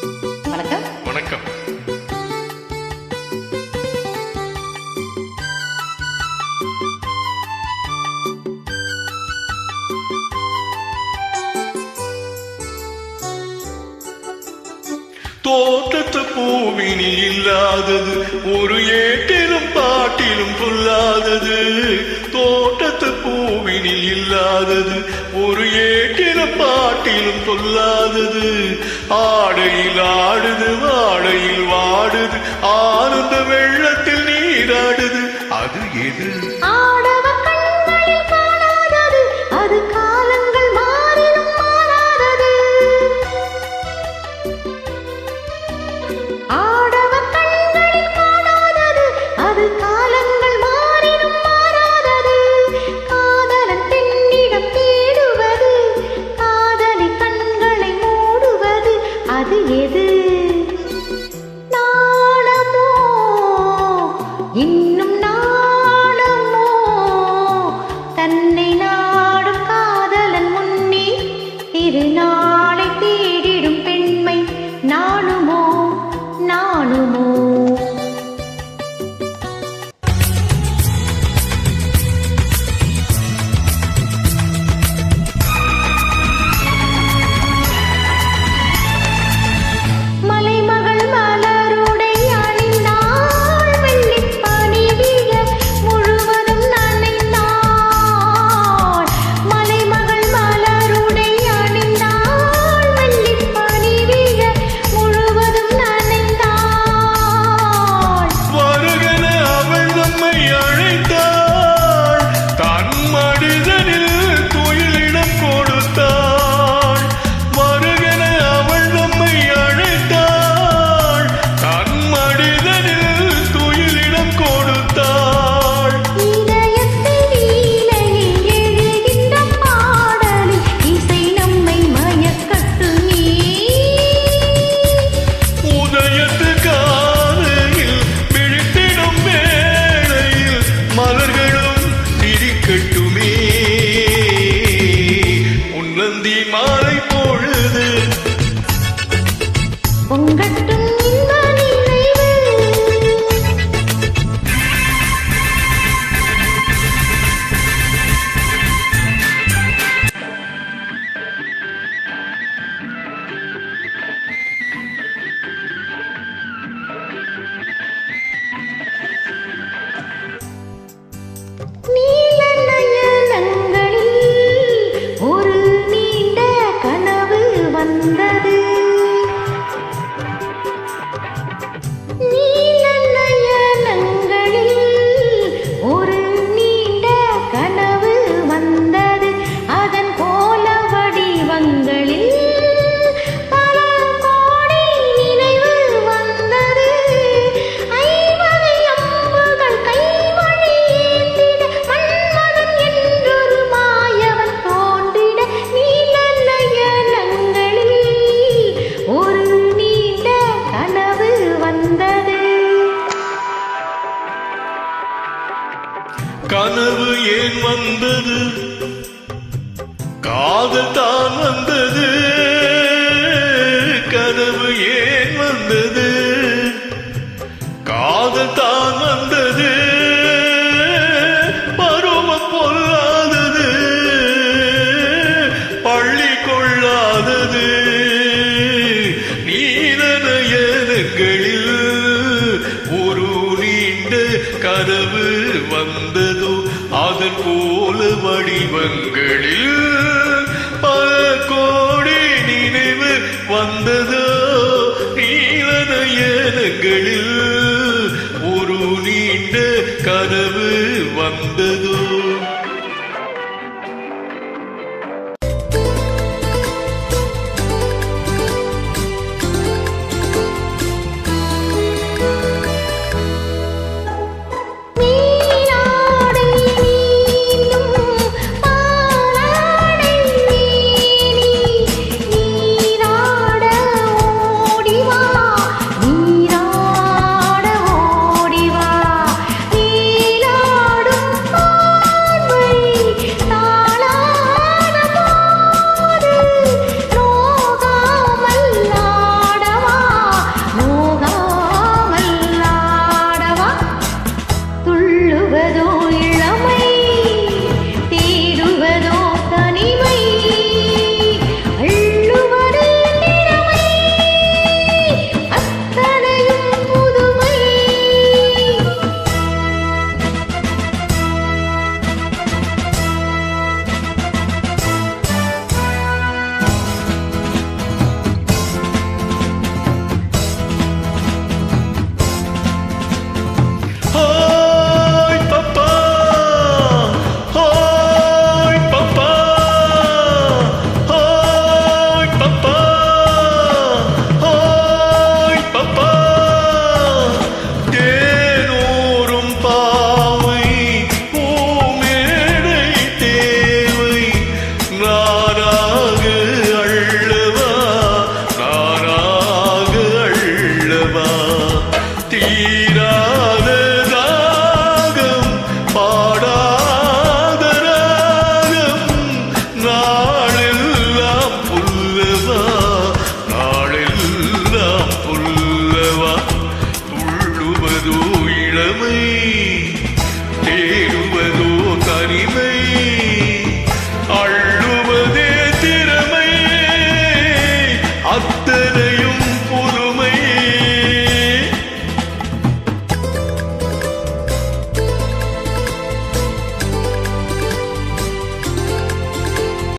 வணக்கம். வணக்கம். தோட்டத்து பூவினில் இல்லாதது ஒரு ஏட்டிலும் பாட்டிலும் சொல்லாதது. தோட்டத்து பூவினில் இல்லாதது ஒரு ஏட்டிலும் பாட்டிலும் சொல்லாதது. ஆடையில் ஆடுது வாடையில் வாடுது ஆனந்த வெள்ளத்தில் நீராடுது. அது எது? இன்னும் நாணமோ தன்னை நாடும் காதலன் முன்னே இரு நாளை தேடிடும் பெண்மை நாணுமோ நாணுமோ? மாலை பொழுது பொங்கட்டும் இன்ப நினைவு. வந்தது நீல நயனங்களில் ஒரு நீண்ட கனவு வந்தது. அதன் கோல வடிவங்களில் பல கோடி நினைவு வந்தது. ஐவகை அம்புகள் கைவழி ஏந்திட மன்மதன் என்றொரு மாயவன் தோன்றிட நீல ஒரு நீண்ட கனவு வந்தது. கனவு ஏன் வந்தது? காதல் தான் வந்தது. கனவு ஏன் வந்தது? காதல் தான் வந்தது. பருவம் பொல்லாதது பள்ளி கொள்ளாதது. ஒரு நீண்ட கனவு வந்ததோ அதன் போல வடிவங்களில் பல கோடி நினைவு வந்ததோ நீல நயனங்களில்